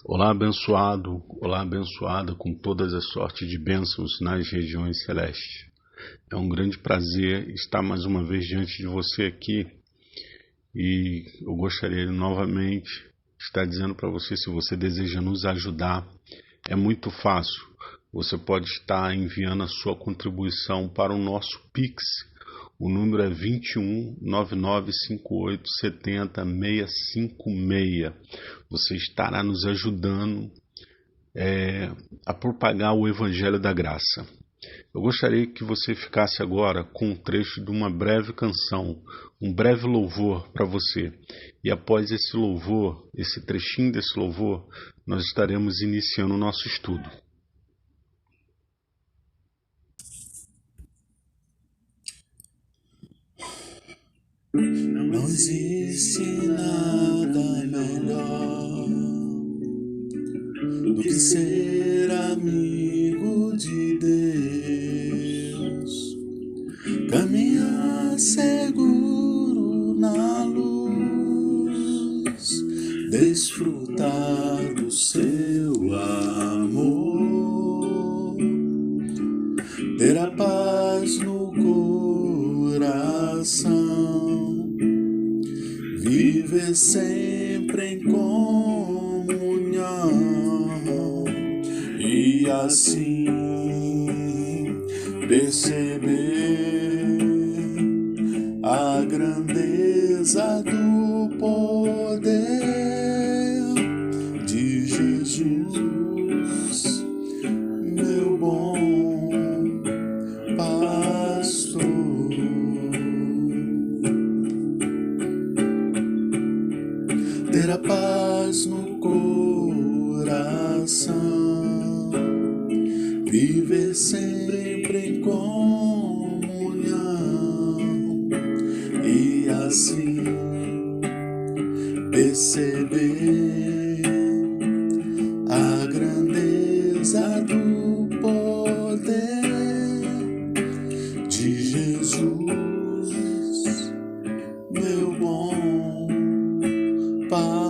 Olá, abençoado, olá, abençoada, com todas as sortes de bênçãos nas regiões celestes. É um grande prazer estar mais uma vez diante de você aqui e eu gostaria novamente de estar dizendo para você, se você deseja nos ajudar, é muito fácil. Você pode estar enviando a sua contribuição para o nosso Pix. O número é 21 9958 70 656. Você estará nos ajudando a propagar o Evangelho da Graça. Eu gostaria que você ficasse agora com um trecho de uma breve canção, um breve louvor para você. E após esse louvor, esse trechinho desse louvor, nós estaremos iniciando o nosso estudo. Não existe nada melhor do que ser amigo de Deus, caminhar seguro na luz, desfrutar do seu amor, ter a paz no coração, viver sempre em comunhão e assim perceber a grandeza do poder de Jesus, meu bom pastor. Ter a paz no coração, viver sempre em comunhão e assim perceber a grandeza do poder de Jesus, meu bom pastor.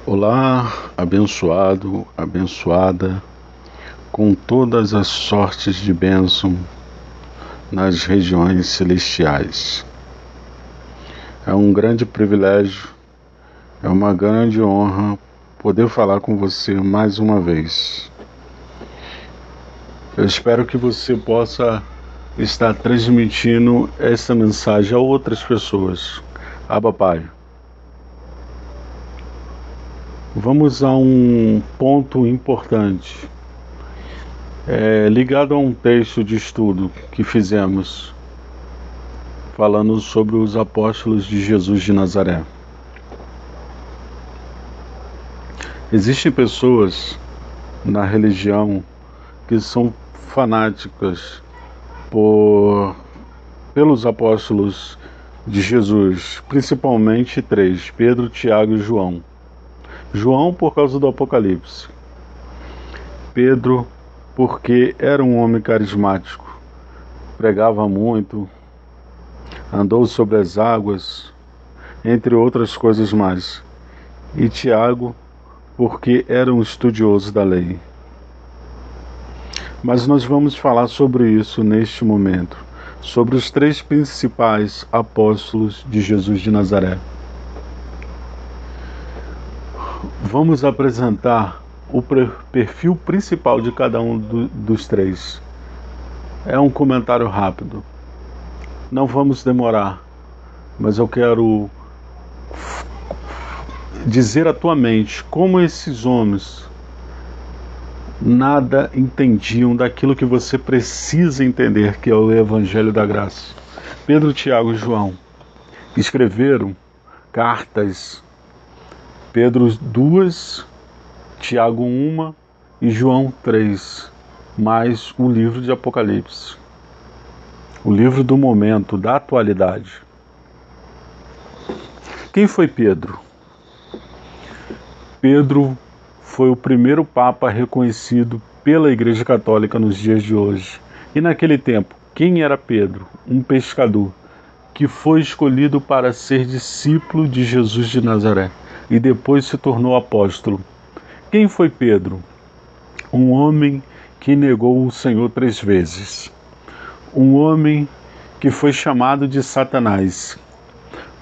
Olá, abençoado, abençoada, com todas as sortes de bênção nas regiões celestiais. É um grande privilégio, é uma grande honra poder falar com você mais uma vez. Eu espero que você possa estar transmitindo essa mensagem a outras pessoas. Abba, Pai. Vamos a um ponto importante, ligado a um texto de estudo que fizemos, falando sobre os apóstolos de Jesus de Nazaré. Existem pessoas na religião que são fanáticas pelos apóstolos de Jesus, principalmente três: Pedro, Tiago e João. João por causa do Apocalipse, Pedro porque era um homem carismático, pregava muito, andou sobre as águas, entre outras coisas mais, e Tiago porque era um estudioso da lei. Mas nós vamos falar sobre isso neste momento, sobre os três principais apóstolos de Jesus de Nazaré. Vamos apresentar o perfil principal de cada um dos três. É um comentário rápido. Não vamos demorar, mas eu quero dizer à tua mente como esses homens nada entendiam daquilo que você precisa entender, que é o Evangelho da Graça. Pedro, Tiago e João escreveram cartas. Pedro 2, Tiago 1 e João 3, mais o livro de Apocalipse. O livro do momento, da atualidade. Quem foi Pedro? Pedro foi o primeiro Papa reconhecido pela Igreja Católica nos dias de hoje. E naquele tempo, quem era Pedro? Um pescador que foi escolhido para ser discípulo de Jesus de Nazaré e depois se tornou apóstolo. Quem foi Pedro? Um homem que negou o Senhor 3 vezes. Um homem que foi chamado de Satanás.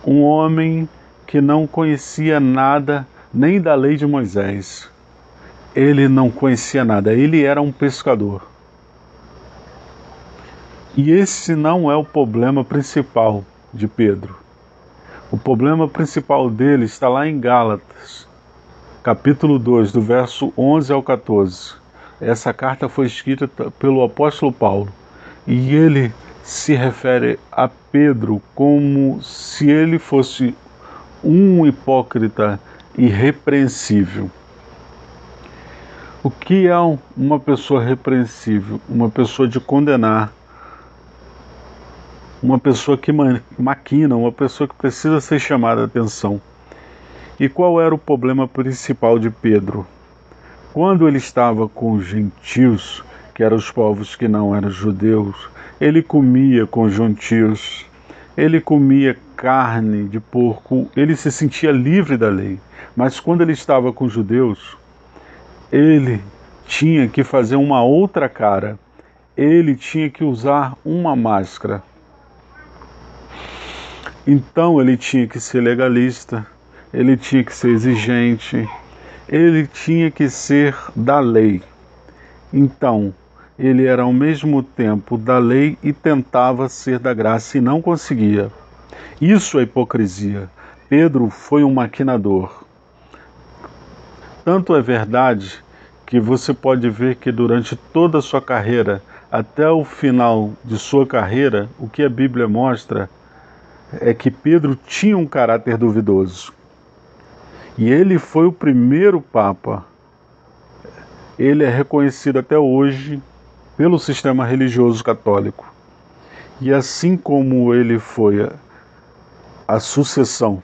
Um homem que não conhecia nada nem da lei de Moisés. Ele não conhecia nada, ele era um pescador. E esse não é o problema principal de Pedro. O problema principal dele está lá em Gálatas, capítulo 2, do verso 11 ao 14. Essa carta foi escrita pelo apóstolo Paulo. E ele se refere a Pedro como se ele fosse um hipócrita irrepreensível. O que é uma pessoa repreensível? Uma pessoa de condenar, uma pessoa que maquina, uma pessoa que precisa ser chamada a atenção. E qual era o problema principal de Pedro? Quando ele estava com os gentios, que eram os povos que não eram judeus, ele comia com os gentios, ele comia carne de porco, ele se sentia livre da lei. Mas quando ele estava com os judeus, ele tinha que fazer uma outra cara, ele tinha que usar uma máscara. Então ele tinha que ser legalista, ele tinha que ser exigente, ele tinha que ser da lei. Então, ele era ao mesmo tempo da lei e tentava ser da graça e não conseguia. Isso é hipocrisia. Pedro foi um maquinador. Tanto é verdade que você pode ver que durante toda a sua carreira, até o final de sua carreira, o que a Bíblia mostra é que Pedro tinha um caráter duvidoso. E ele foi o primeiro Papa. Ele é reconhecido até hoje pelo sistema religioso católico. E assim como ele foi a sucessão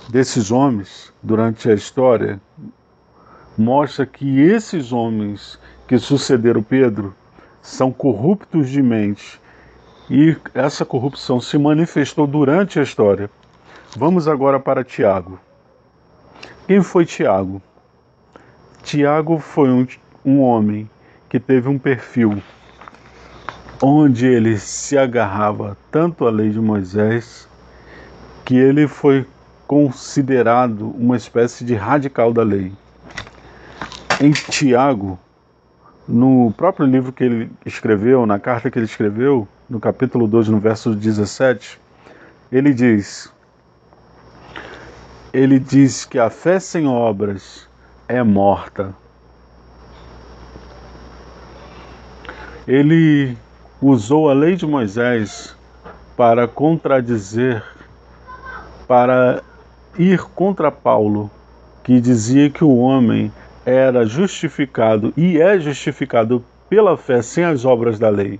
desses homens durante a história, mostra que esses homens que sucederam Pedro são corruptos de mente. E essa corrupção se manifestou durante a história. Vamos agora para Tiago. Quem foi Tiago? Tiago foi um homem que teve um perfil onde ele se agarrava tanto à lei de Moisés que ele foi considerado uma espécie de radical da lei. Em Tiago, no próprio livro que ele escreveu, na carta que ele escreveu, no capítulo 2, no verso 17, ele diz que a fé sem obras é morta. Ele usou a lei de Moisés para contradizer, para ir contra Paulo, que dizia que o homem era justificado e é justificado pela fé sem as obras da lei.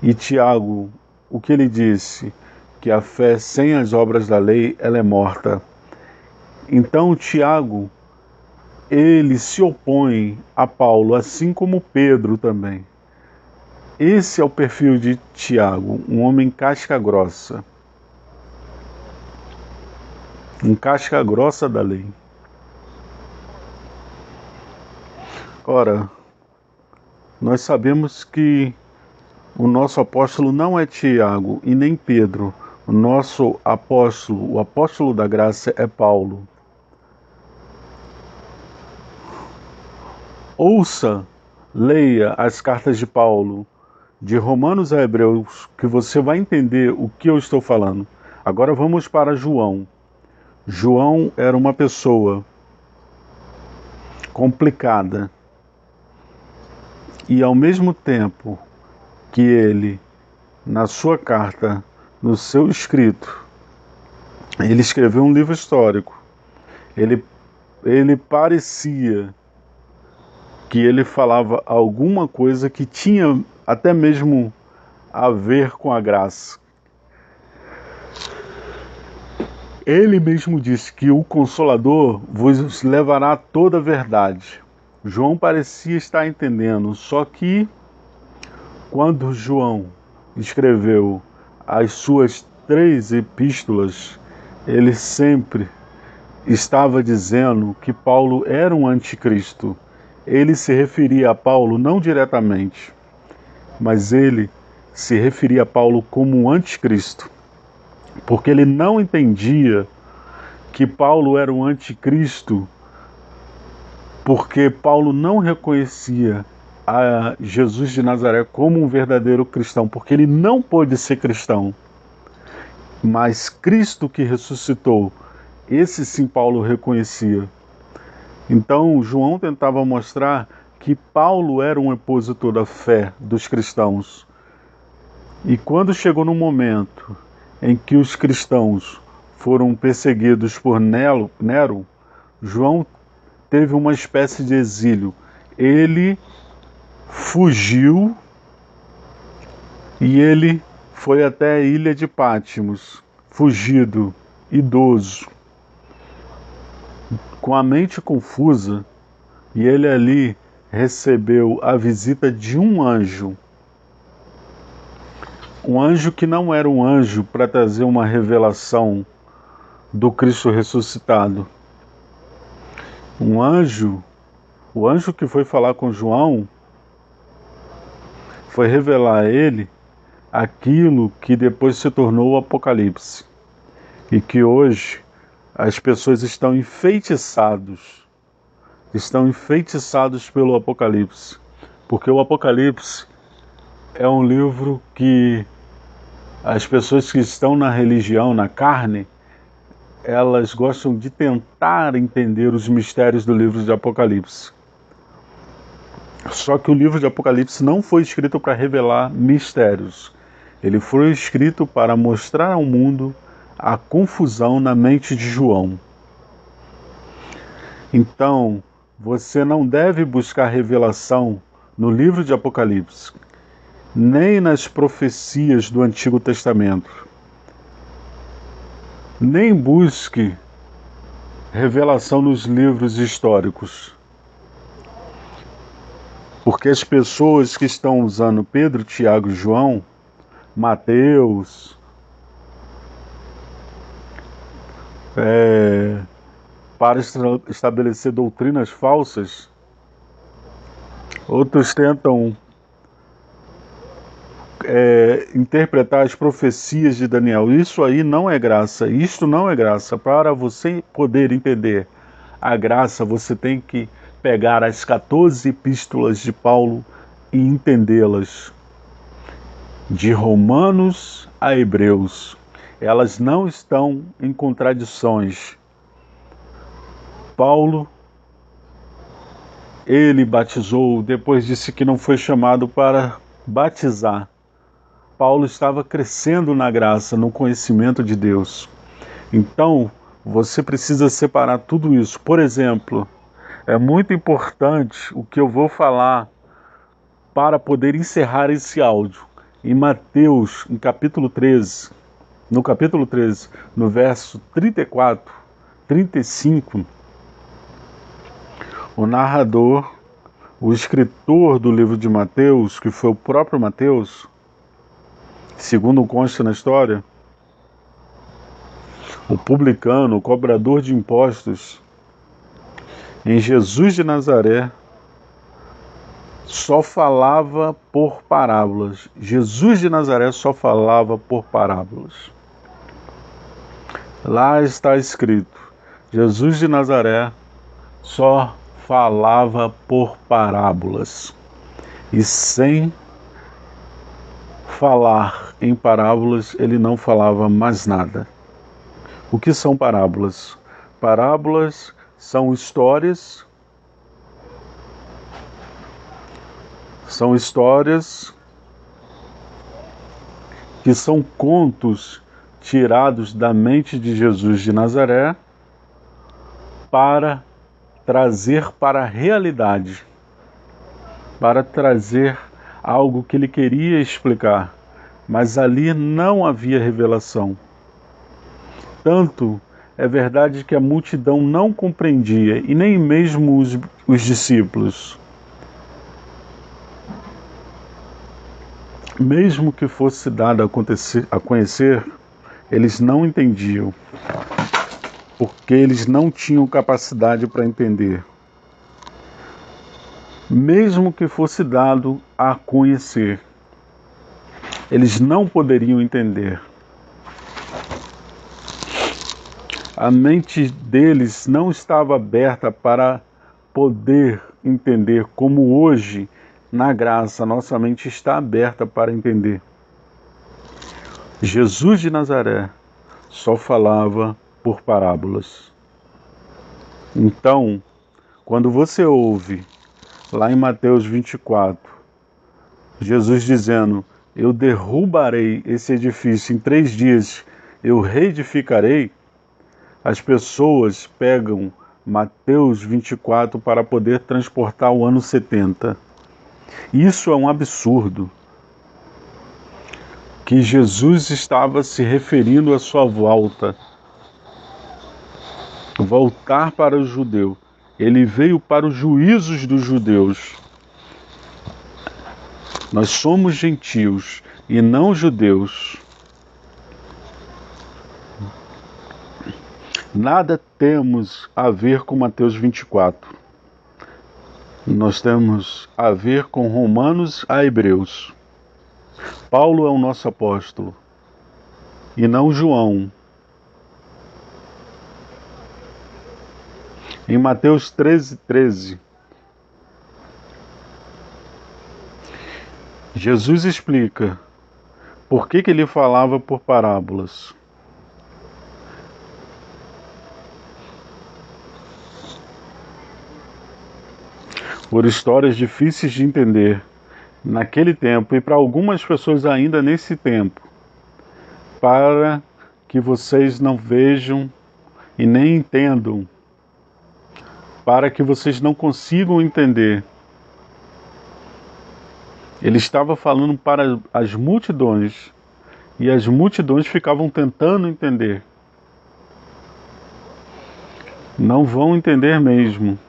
E Tiago, o que ele disse? Que a fé sem as obras da lei, ela é morta. Então Tiago, ele se opõe a Paulo, assim como Pedro também. Esse é o perfil de Tiago, um homem casca grossa. Um casca grossa da lei. Ora, nós sabemos que o nosso apóstolo não é Tiago e nem Pedro. O nosso apóstolo, o apóstolo da graça é Paulo. Ouça, leia as cartas de Paulo, de Romanos a Hebreus, que você vai entender o que eu estou falando. Agora vamos para João. João era uma pessoa complicada. E ao mesmo tempo que ele, na sua carta, no seu escrito, ele escreveu um livro histórico. Ele parecia que ele falava alguma coisa que tinha até mesmo a ver com a graça. Ele mesmo disse que o Consolador vos levará toda a verdade. João parecia estar entendendo, só que quando João escreveu as suas 3 epístolas, ele sempre estava dizendo que Paulo era um anticristo. Ele se referia a Paulo não diretamente, mas ele se referia a Paulo como um anticristo, porque ele não entendia que Paulo era um anticristo, porque Paulo não reconhecia a Jesus de Nazaré como um verdadeiro cristão, porque ele não pôde ser cristão. Mas Cristo que ressuscitou, esse sim Paulo reconhecia. Então João tentava mostrar que Paulo era um opositor da fé dos cristãos. E quando chegou no momento em que os cristãos foram perseguidos por Nero, João teve uma espécie de exílio. Ele fugiu e ele foi até a ilha de Patmos, fugido, idoso, com a mente confusa, e ele ali recebeu a visita de um anjo que não era um anjo para trazer uma revelação do Cristo ressuscitado. O anjo que foi falar com João, foi revelar a ele aquilo que depois se tornou o Apocalipse. E que hoje as pessoas estão enfeitiçados pelo Apocalipse. Porque o Apocalipse é um livro que as pessoas que estão na religião, na carne, elas gostam de tentar entender os mistérios do livro de Apocalipse. Só que o livro de Apocalipse não foi escrito para revelar mistérios. Ele foi escrito para mostrar ao mundo a confusão na mente de João. Então, você não deve buscar revelação no livro de Apocalipse, nem nas profecias do Antigo Testamento. Nem busque revelação nos livros históricos. Porque as pessoas que estão usando Pedro, Tiago e João, Mateus, para estabelecer doutrinas falsas, outros tentam interpretar as profecias de Daniel. Isso aí não é graça, isto não é graça. Para você poder entender a graça, você tem que pegar as 14 epístolas de Paulo e entendê-las, de Romanos a Hebreus. Elas não estão em contradições. Paulo, ele batizou, depois disse que não foi chamado para batizar. Paulo estava crescendo na graça, no conhecimento de Deus. Então, você precisa separar tudo isso. Por exemplo, é muito importante o que eu vou falar para poder encerrar esse áudio. Em Mateus, no capítulo 13, no verso 34, 35, o narrador, o escritor do livro de Mateus, que foi o próprio Mateus, segundo consta na história, o publicano, o cobrador de impostos, em Jesus de Nazaré, só falava por parábolas. Jesus de Nazaré só falava por parábolas. Lá está escrito, Jesus de Nazaré só falava por parábolas. E sem falar em parábolas, ele não falava mais nada. O que são parábolas? Parábolas são histórias que são contos tirados da mente de Jesus de Nazaré para trazer para a realidade, para trazer algo que ele queria explicar, mas ali não havia revelação. Tanto É verdade que a multidão não compreendia, e nem mesmo os discípulos. Mesmo que fosse dado a conhecer, eles não entendiam, porque eles não tinham capacidade para entender. Mesmo que fosse dado a conhecer, eles não poderiam entender. A mente deles não estava aberta para poder entender, como hoje, na graça, nossa mente está aberta para entender. Jesus de Nazaré só falava por parábolas. Então, quando você ouve, lá em Mateus 24, Jesus dizendo: eu derrubarei esse edifício em 3 dias, eu reedificarei, as pessoas pegam Mateus 24 para poder transportar o ano 70. Isso é um absurdo. Que Jesus estava se referindo à sua voltar para o judeu. Ele veio para os juízos dos judeus. Nós somos gentios e não judeus. Nada temos a ver com Mateus 24. Nós temos a ver com Romanos a Hebreus. Paulo é o nosso apóstolo e não João. Em Mateus 13:13, Jesus explica por que ele falava por parábolas. Por histórias difíceis de entender naquele tempo e para algumas pessoas ainda nesse tempo, para que vocês não vejam e nem entendam, para que vocês não consigam entender. Ele estava falando para as multidões e as multidões ficavam tentando entender. Não vão entender mesmo.